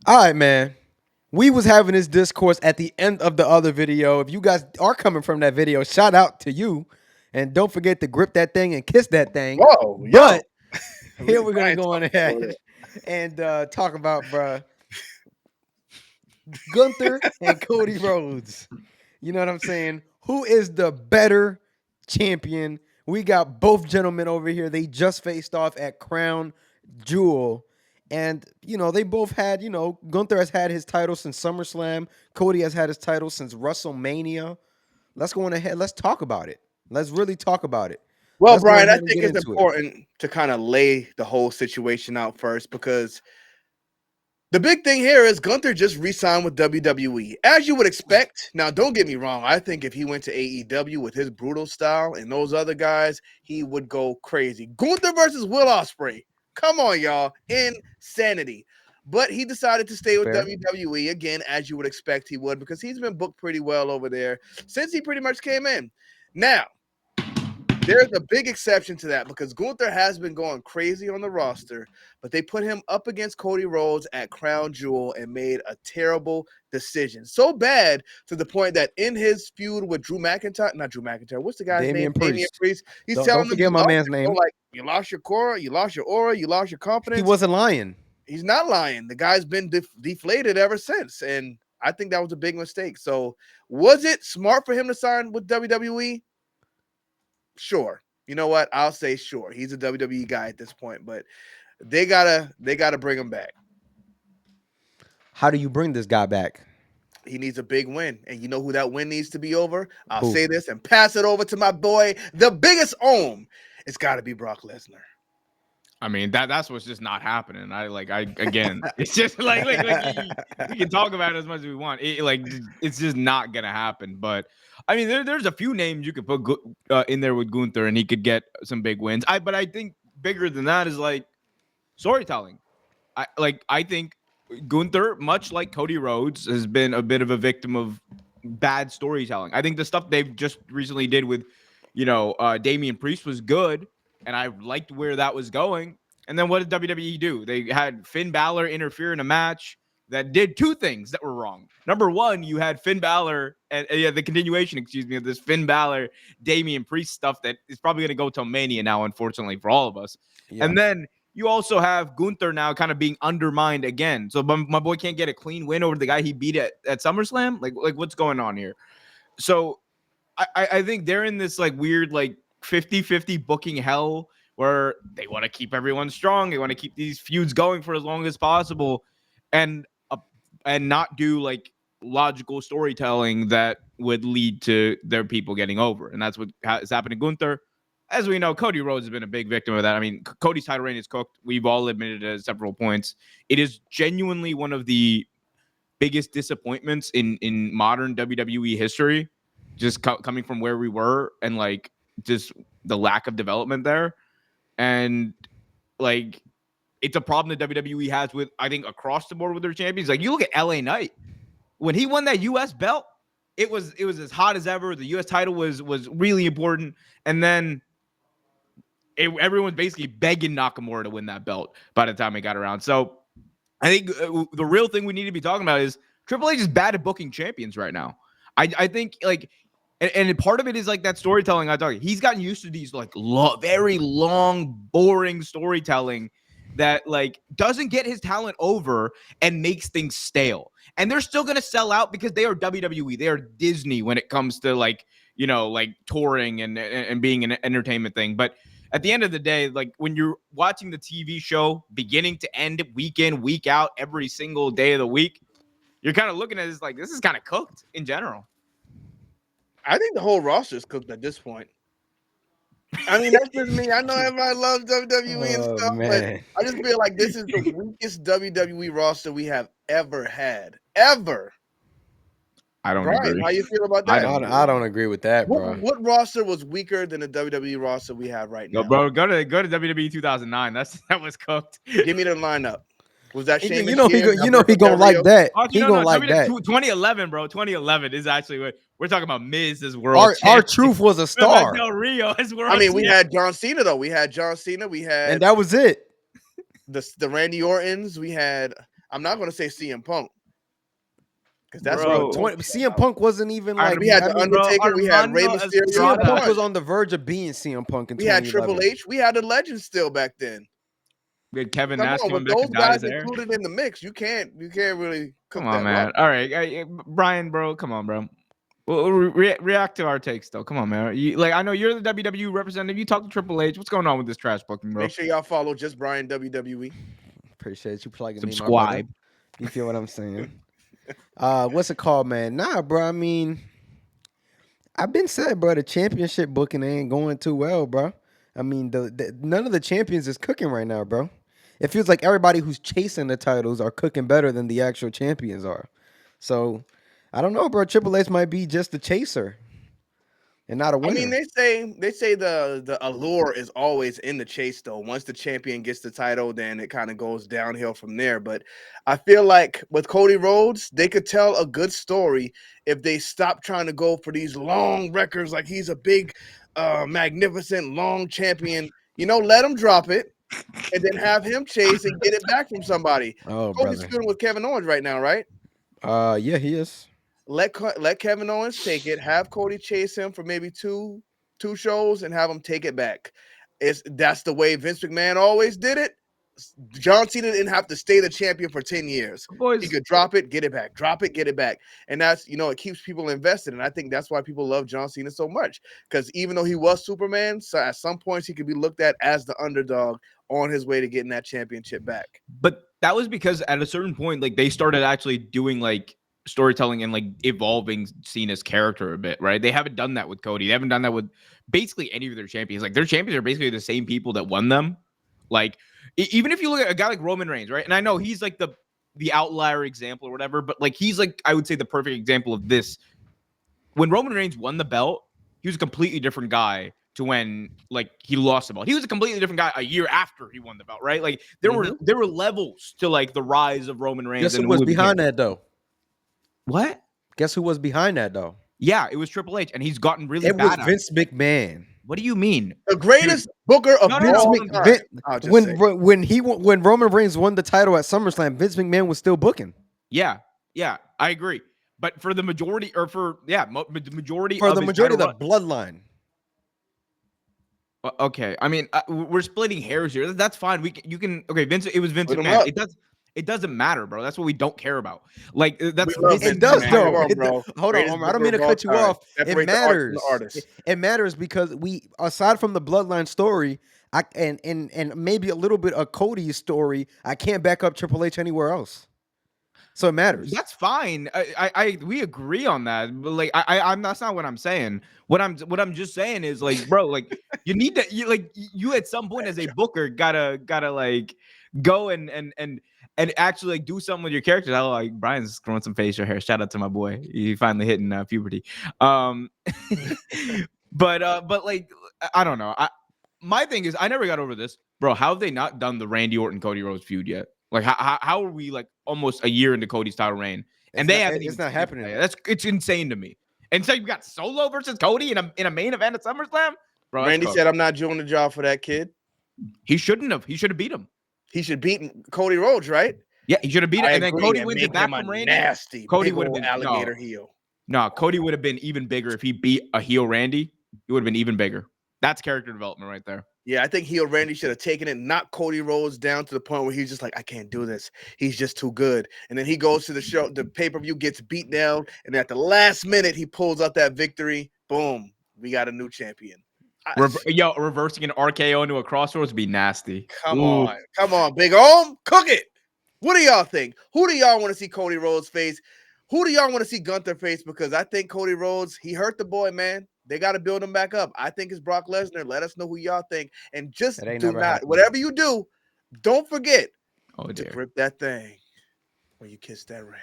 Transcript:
All right, man. We was having this discourse at the end of the other video. If you guys are coming from that video, shout out to you. And don't forget to grip that thing and kiss that thing. Whoa, yo. But here we're gonna Brian go on talking over ahead there. and talk about Gunther and Cody Rhodes. You know what I'm saying? Who is the better champion? We got both gentlemen over here. They just faced off at Crown Jewel. And, they both had, Gunther has had his title since SummerSlam. Cody has had his title since WrestleMania. Let's go on ahead. Let's talk about it. Let's really talk about it. Well, Let's go Brian, I ahead and think get it's into it. important to kind of lay the whole situation out first because the big thing here is Gunther just re-signed with WWE. As you would expect. Now, don't get me wrong. I think if he went to AEW with his brutal style and those other guys, he would go crazy. Gunther versus Will Ospreay. Come on, y'all. Insanity. But he decided to stay with Fair. WWE again, as you would expect he would, because he's been booked pretty well over there since he pretty much came in. Now, there's a big exception to that because Gunther has been going crazy on the roster, but they put him up against Cody Rhodes at Crown Jewel and made a terrible decision. So bad to the point that in his feud with not Drew McIntyre, what's the guy's name? Damian Damian Priest. Priest. He's Don't telling him forget my man's name. you lost your core, you lost your aura, you lost your He confidence. wasn't lying. He's not lying. The guy's been deflated ever since, and I think that was a big mistake. So was it smart for him to sign with WWE? Sure. You know what? I'll say sure. He's a WWE guy at this point, but they gotta bring him back. How do you bring this guy back? He needs a big win, and you know who that win needs to be over? I'll Who? say this and pass it over to my boy, the biggest ohm. It's got to be Brock Lesnar. I mean, that's what's just not happening. Again, it's just like we can talk about it as much as we want. It's just not gonna happen. But I mean, there's a few names you could put in there with Gunther, and he could get some big wins. But I think bigger than that is like storytelling. I think Gunther, much like Cody Rhodes, has been a bit of a victim of bad storytelling. I think the stuff they've just recently did with, Damian Priest was good, and I liked where that was going. And then what did WWE do? They had Finn Balor interfere in a match that did two things that were wrong. Number one, you had Finn Balor and the continuation, of this Finn Balor, Damian Priest stuff that is probably going to go till Mania now, unfortunately for all of us. Yeah. And then you also have Gunther now kind of being undermined again. So my boy can't get a clean win over the guy he beat at SummerSlam. Like what's going on here? So I think they're in this weird 50-50 booking hell where they want to keep everyone strong. They want to keep these feuds going for as long as possible and not do logical storytelling that would lead to their people getting over. And that's what has happened to Gunther. As we know, Cody Rhodes has been a big victim of that. I mean, Cody's title reign is cooked. We've all admitted it at several points. It is genuinely one of the biggest disappointments in modern WWE history, just coming from where we were and just the lack of development there. And it's a problem that WWE has with, I think, across the board with their champions. You look at LA Knight. When he won that US belt, it was as hot as ever. The US title was really important. And then everyone's basically begging Nakamura to win that belt by the time it got around. So I think the real thing we need to be talking about is Triple H is bad at booking champions right now. I think and part of it is that storytelling I talk. He's gotten used to these very long, boring storytelling that doesn't get his talent over and makes things stale. And they're still gonna sell out because they are WWE. They are Disney when it comes to touring and being an entertainment thing. But at the end of the day, when you're watching the TV show beginning to end, week in, week out, every single day of the week, you're kind of looking at it as this is kind of cooked in general. I think the whole roster is cooked at this point. I mean, that's just me. I know everybody loves WWE and stuff, man. but I just feel like this is the weakest WWE roster we have ever had. Ever. I don't Brian, agree. how you feel about that? I don't agree with that, bro. What roster was weaker than the WWE roster we have right now? Yo, bro, go to WWE 2009. That was cooked. Give me the lineup. Was that Sheamus? He gonna like that. He gonna like that. 2011, bro. 2011 is actually what we're talking about. Miz as world champion. R-Truth was a star. Del Rio as world. I mean, we had John Cena though. We had John Cena. We had, and that was it. The Randy Ortons. We had. I'm not going to say CM Punk because that's Bro, what CM Punk wasn't even like. we had I the mean, Undertaker, we had Rey Armando Mysterio. CM Estrada. Punk was on the verge of being CM Punk in We had 2011. Triple H. We had the Legends still back then. We had Kevin Come Nash on, coming with back to those dye guys his hair. included in the mix, you can't really cook Come on, that man. well. All right, Brian, bro. Come on, bro. Well, react to our takes, though. Come on, man. I know you're the WWE representative. You talk to Triple H. What's going on with this trash booking, bro? Make sure y'all follow Just Brian WWE. Appreciate you plugging me, my Subscribe. brother. You feel what I'm saying? What's it called, man? Nah, bro. I mean, I've been said, bro. The championship booking ain't going too well, bro. I mean, none of the champions is cooking right now, bro. It feels like everybody who's chasing the titles are cooking better than the actual champions are. So, I don't know, bro. Triple H might be just a chaser and not a I winner. mean, they say the allure is always in the chase, though. Once the champion gets the title, then it kind of goes downhill from there. But I feel like with Cody Rhodes, they could tell a good story if they stop trying to go for these long records, like he's a big, magnificent long champion. Let him drop it and then have him chase and get it back from somebody. Oh, Cody's brother. feuding with Kevin Owens right now, right? Yeah, he is. Let Kevin Owens take it. Have Cody chase him for maybe two shows and have him take it back. That's the way Vince McMahon always did it. John Cena didn't have to stay the champion for 10 years. Boys, He could drop it, get it back, drop it, get it back. And that's, it keeps people invested. And I think that's why people love John Cena so much. Because even though he was Superman, so at some points he could be looked at as the underdog on his way to getting that championship back. but that was because at a certain point, they started actually doing storytelling and evolving Cena's character a bit, right? They haven't done that with Cody. They haven't done that with basically any of their champions. Their champions are basically the same people that won them. Even if you look at a guy like Roman Reigns, right? And I know he's the outlier example or whatever, but he's I would say the perfect example of this. When Roman Reigns won the belt, he was a completely different guy to when he lost the belt. He was a completely different guy a year after he won the belt, right? There were levels to the rise of Roman Reigns. Guess who was behind that though? What? Guess who was behind that though? Yeah, it was Triple H, and he's gotten really It bad. was Vince McMahon. What do you mean? The greatest booker of all time. When Roman Reigns won the title at SummerSlam, Vince McMahon was still booking. Yeah, I agree. But for the majority, or majority of the bloodline. Okay, I mean we're splitting hairs here. That's fine. You can. Okay, Vince. It was Vince Split 'em McMahon. up. It doesn't matter, bro. That's what we don't care about. That's We love It Vince does McMahon. though. Come on, bro. Hold on, Greatest Omar. I don't booker mean to of all cut you time. off. Separate It the art from matters. the artist. It matters because we, aside from the bloodline story, and maybe a little bit of Cody's story, I can't back up Triple H anywhere else. So it matters. That's fine. We agree on that. But I'm that's not what I'm saying. What I'm just saying is bro, you need to you at some point as a booker gotta go and actually do something with your characters. I Brian's growing some facial hair. Shout out to my boy. He finally hitting puberty. But I don't know. My thing is I never got over this, bro. How have they not done the Randy Orton Cody Rhodes feud yet? How are we almost a year into Cody's title reign and it's not happening. It's insane to me. And so you got Solo versus Cody in a main event at SummerSlam, bro. Randy said, "I'm not doing the job for that kid." He shouldn't have. He should have beat him. He should beat Cody Rhodes, right? Yeah, he should have beat him. And then Cody and wins make it back him a from Randy. nasty, Cody big would have old been alligator heel. No, Cody would have been even bigger if he beat a heel Randy. He would have been even bigger. That's character development right there. Yeah, I think heel Randy should have taken it, knocked Cody Rhodes down to the point where he's just like, I can't do this. He's just too good. And then he goes to the show, the pay-per-view, gets beat down, and at the last minute, he pulls out that victory. Boom. We got a new champion. Reversing an RKO into a crossroads would be nasty. Come on, Big Om. Cook it. What do y'all think? Who do y'all want to see Cody Rhodes face? Who do y'all want to see Gunther face? Because I think Cody Rhodes, he hurt the boy, man. They got to build him back up. I think it's Brock Lesnar. Let us know who y'all think. And just do not, happening. whatever you do, don't forget to grip that thing when you kiss that ring.